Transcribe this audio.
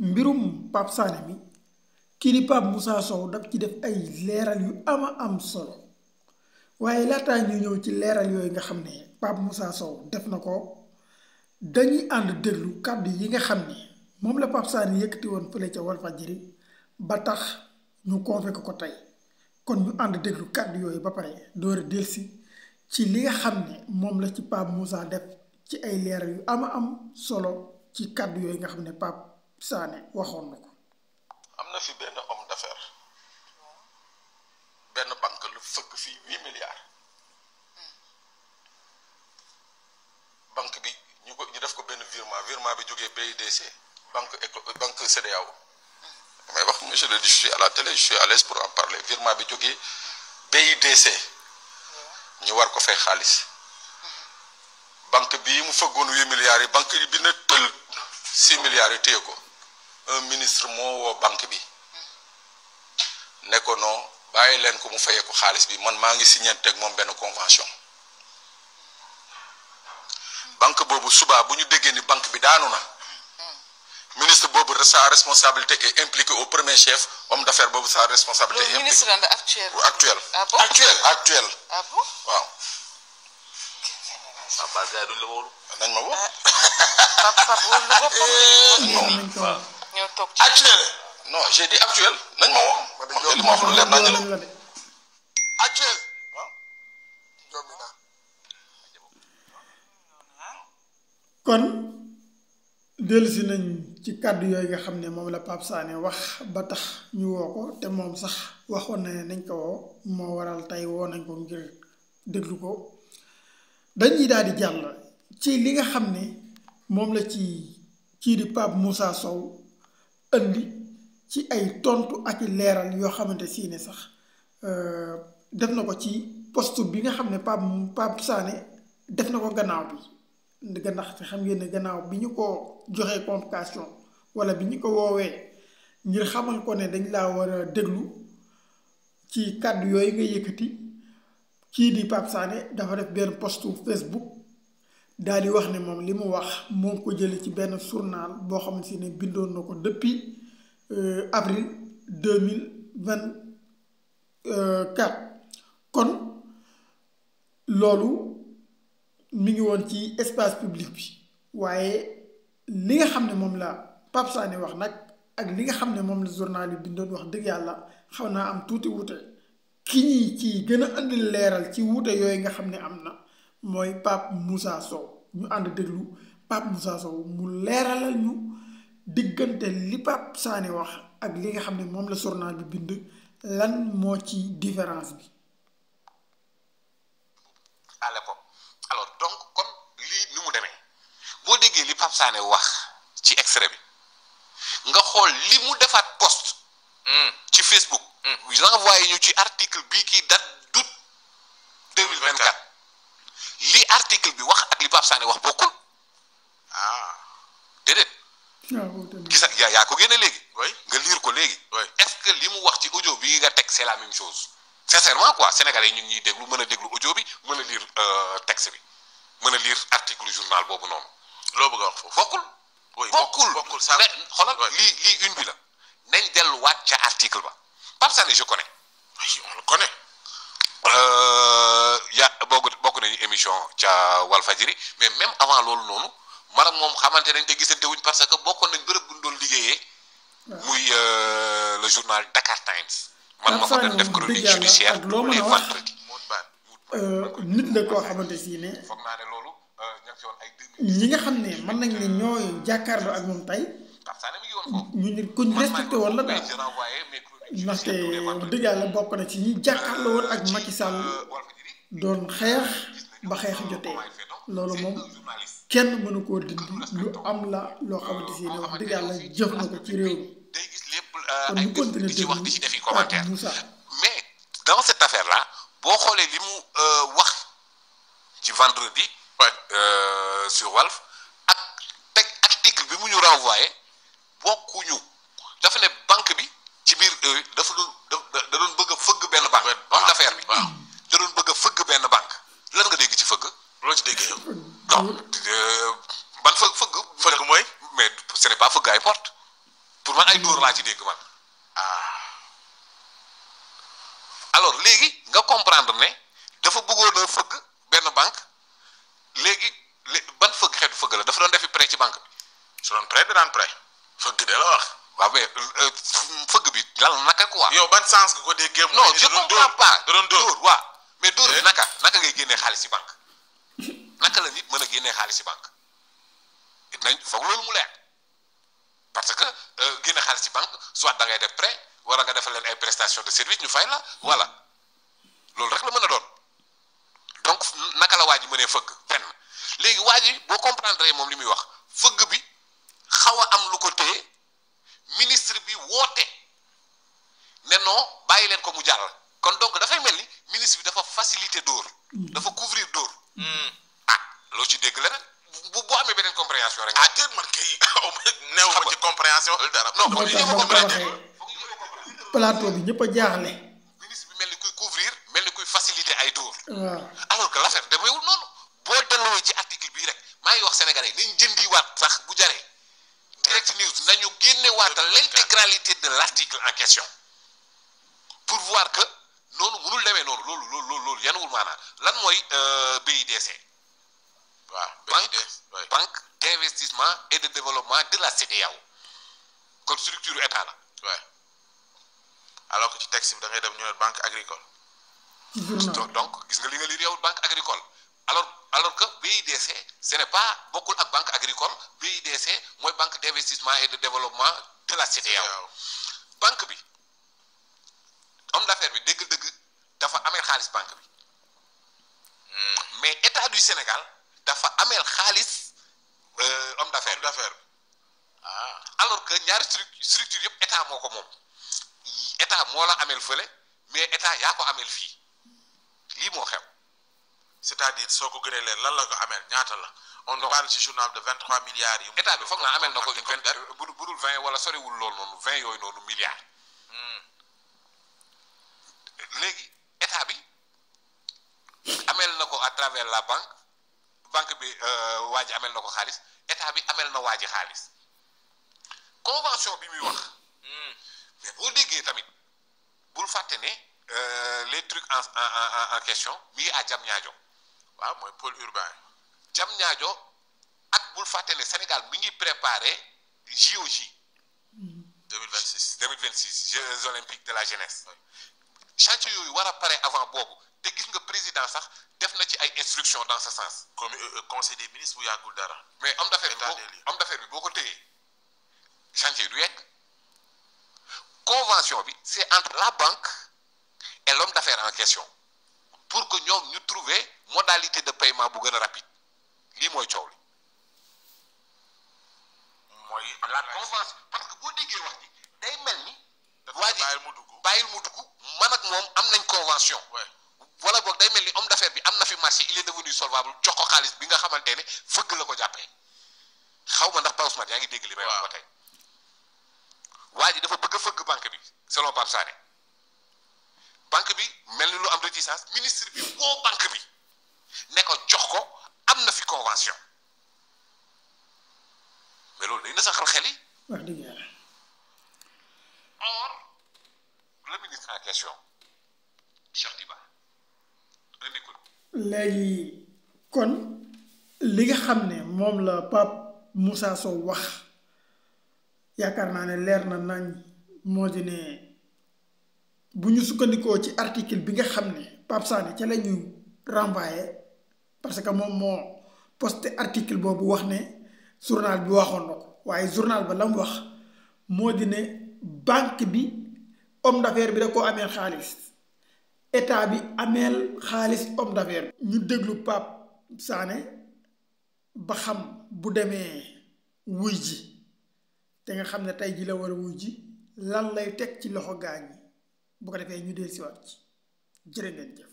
mbirum Pape Sané mi kii di Pape Moussa Sow daf ci def ay leeral yu am solo waaye laataa ñu ñëw ci leeral yooyu nga xam ne Pape Moussa Sow def na ko dañuy ànd déglu kàddu yi nga xam ne moom la Pape Sané yëkkati woon fële ca Walfadjri ba tax ñu convoqué ko tey kon ñu ànd déglu kàddu yooyu ba pare door a delsi ci li nga xam ne moom la ci Pape Moussa def ci ay leeral yu am solo ci kàddu yooyu nga xam ne Pape Sané waxoon na ko. am na fi benn homme d'affaires benn banque lu fëgg fii 8 milliards banque bi ñu def ko benn virement bi jógee BIDC banque CEDEAO may wax monsieur le dit je suis à la télé je suis à l'aise pour en parler virement bi jógee BIDC ñu war ko fay xaalis banque bii mu fëggoon 8 milliards yi banque bi na tël 6 milliards yi téye ko un ministre moo woo banque bi ne ko non bàyyi leen ko mu fayee ko xaalis bi man maa ngi signé teg moom benn convention banque boobu subaa bu ñu déggee ni banque bi daanu na ministre boobu sa responsabilité est impliquée au premier chef homme d'affaires boobu sa responsabilité est ministre actuel. Ah bon? actuel. Ah bon? waaw. ah Ba gars duñ la wóolu. nañ ma woo. Papa wóolu la boppam ñëw toog ci. actuel. non j'ai dit actuel nañ ma woo. wax li ma wax lu leer nañ la. actuel. kon dellusi nañ ci kàddu yooyu nga xam ne moom la Pape Sané wax ba tax ñu woo ko te moom sax waxoon na ne nañ ko woo moo waral tey woo nañ ko ngir déglu ko dañuy daal di jàll ci li nga xam ne moom la ci kii di Pape Moussa Sow andi ci ay tontu ak i leeral yoo xamante si ne sax def na ko ci post bi nga xam ne Pape Sané def na ko gannaaw bi ndax xam ngeen ne gannaaw bi ñu ko joxee convocation wala bi ñu ko woowee ngir xamal ko ne dañ laa war a déglu ci kàddu yooyu nga yëkkati kii di Pape Sané dafa def benn postu Facebook daal di wax ne moom li mu wax moo ngi ko jële ci benn journal boo xam si ne bindoon na ko depuis avril 2024 kon loolu mi ngi woon ci espace public bi waaye li nga xam ne moom la Pape Sané wax nag ak li nga xam ne moom la journal yi bindoon wax dëgg yàlla xaw naa am tuuti wuute ki ñi ci gën a andi leeral ci wuute yooyu nga xam ne am na mooy Pape Moussa Sow ñu ànd déglu Pape Moussa Sow mu leeralal ñu diggante li Pape Sané wax ak li nga xam ne moom la journal bi bind lan moo ci différence bi. à l'époque alors donc kon lii ni mu demee boo déggee li Pape Sané wax ci extrait bi nga xool li mu defaat post ci Facebook renvoyé ñu ci article bii kii date d'août 2024 li article bi wax ak li Pape Sané wax bokkul déedéet gis nga yaa ko génne léegi nga lire ko léegi est-ce que li mu wax ci audio bi nga teg c'est la même chose sincèrement quoi sénégalais yi ñu ngi ñuy déglu mën a déglu audio bi mën a lire texte bi mën a lire article journal boobu noonu loo bëgg a wax foofu. bokkul sax xoolal lii une bi la nañ delluwaat ca article ba Pape Sané je connais on le connaît. bokk nañu émission ca Walfadjri mais même avant loolu noonu man ak moom xamante nañ te gisante wuñ parce que bokkoon nañ bërëb bu ñu doon liggéeyee muy le journal Dakar Times man ma fa doon def chronique judiciaire tous les vendredis nit la koo xamante si ne foog naa ne loolu ña ngi ci woon ay ñi nga xam ne mën nañ ne ñooy jàkkaarloo ak moom tey Pape Sané mi ngi woon foofu ñu ne kuñ respecté woon la daal ndaxte wax dëgg yàlla bokk na ci ñi jàkkaarloo woon ak Macky Sall doon xeex ba xeex jotee loolu moom kenn mënu koo dindi lu am la loo xamante si ne wax dëgg yàlla jëf na ko ci réew mi day gis lépp kon ñu continuer di ci wax di ci defi commentaire Moussa mais dans cette affaire là boo xoolee li mu wax ci vendredi sur Walf ak teg article bi mu ñu renvoyé bokkuñu dafa ne banque bi ci biir dafa doon da doon bëgg a fëgg benn banque homme d'affaires bi da doon bëgg a fëgg benn banque lan nga dégg ci fëgg loo ci déggee yow non ban fëgg mooy mais ce n'est pas fëgg ay porte pour man ay dóor laa ci dégg man. alors léegi nga comprendre ne dafa bëggoon a fëgg benn banque léegi ban fëgg xeetu fëgg la dafa doon defi prêt ci banque bi. su doon prêt daan prêt fëgg de la wax. waaw mais fëgg bi lan naka quoi. yow ban sens nga ko déggee. non je comprends pas. da doon dóor waaw mais dóor bi naka ngay génnee xaalis ci banque naka la nit mën a génnee xaalis ci banque nañ foog loolu mu leer parce que génne xaalis ci banque soit da ngay def prêt wala nga defal leen ay prestations de service ñu fay la voilà loolu rek la mën a doon donc naka la waa ji mënee fëgg benn léegi waa ji boo comprendre moom li muy wax fëgg bi xaw a am lu ko téye ministre bi woote ne non bàyyi leen ko mu jàll kon donc dafay mel ni ministre bi dafa faciliter dóor dafa couvrir dóor loo ci dégg leneen bu amee beneen compréhension rek. déet man kay néew ma ci compréhension dara. non moo tax ba ko waxee plateau bi ñëpp a jaaxle. ministre bi mel ni kuy couvrir mel ni kuy faciliter ay dóor. waaw alors que l'affaire demeewul noonu boo delluwee ci article bii rek maa ngi wax sénégalais nañ jëndiwaat sax bu jaree direct news nañu génnewaat l'intégralité de l'article en question pour voir que noonu mënul demee noonu loolu yanuwul maanaam lan mooy BIDC. waaw banque d'investissement et de développement de la CEDEAO kon structure état la. waaw alors que ci texte bi da ngay dem ñu ne banque agricole. donc gis nga li nga lire yow banque agricole alors que BIDC ce n'est pas bokkul ak banque agricole BIDC mooy banque d'investissement et de développement de la CEDEAO. banque bi homme d'affaires bi dëgg-dëgg dafa amee xaalis banque bi mais état du Sénégal. dafa ameel xaalis homme d'affaires bi alors que ñaari structure yëpp état moo ko moom état moo la ameel fële mais état yaa ko ameel fii lii moo xew. c'est-à-dire soo ko gënee leen lan la ko ameel ñaata la. on parle ci journal de 23 milliards yu. état bi foog naa ameel na ko budul 20 wala soriwul loolu noonu 20 yooyu noonu milliards. léegi état bi ameel na ko à travers la banque bi waa ji amel na ko xaalis état bi amel na waa ji xaalis convention bi muy wax mais boo déggee tamit bul fàtte ne les trucs en question mi ngi à Diamniadio. waaw mooy pôle urbain. Diamniadio ak bul fàtte ne Sénégal mi ngi préparé JOJ. 2026 Jeux olympiques de la jeunesse. chantier yooyu war a pare avant boobu te gis nga président sax def na ci ay instructions dans ce sens. comme conseil des ministres bu yàggul dara. mais homme d'affaires bi boo ko téyee chantier du yegg convention bi c'est entre la banque et l'homme d'affaires en question pour que ñoom ñu trouver modalité de paiement bu gën a rapide lii mooy coow li. mooy la convention parce que boo déggee wax ji day mel ni. waa ji bàyyil mu dugg man ak moom am nañ convention. wala boog day mel ni homme d'affaires bi am na fi marché il est devenu solvable jox ko xaalis bi nga xamante ne fëgg la ko jàppee xaw ma ndax Pape Ousmane yaa ngi dégg li may wax ba tey. waa ji dafa bëgg a fëgg banque bi selon Pape Sané banque bi mel ni lu am réticence ministre bi woo banque bi ne ko jox ko am na fi convention mais loolu day na saxal xel yi. wax dëgg yàlla. or le ministre en question Cheikh Diba. léegi kon li nga xam ne moom la Pape Moussa Sow wax yaakaar naa ne leer na nañ moo di ne bu ñu sukkandikoo ci article bi nga xam ne Pape Sané ca la ñu renvoyé parce que moom moo posté article boobu wax ne journal bi waxoon na ko waaye journal ba la mu wax moo di ne banque bi homme d'affaires bi da koo amee xaalis état bi ameel xaalis homme d'affaires bi ñu déglu Pape Sané ba xam bu demee wuy ji te nga xam ne tey ji la war a wuy ji lan lay teg ci loxo gaañ yi bu ko defee ñu del siwaat ci jërë ngeen jëf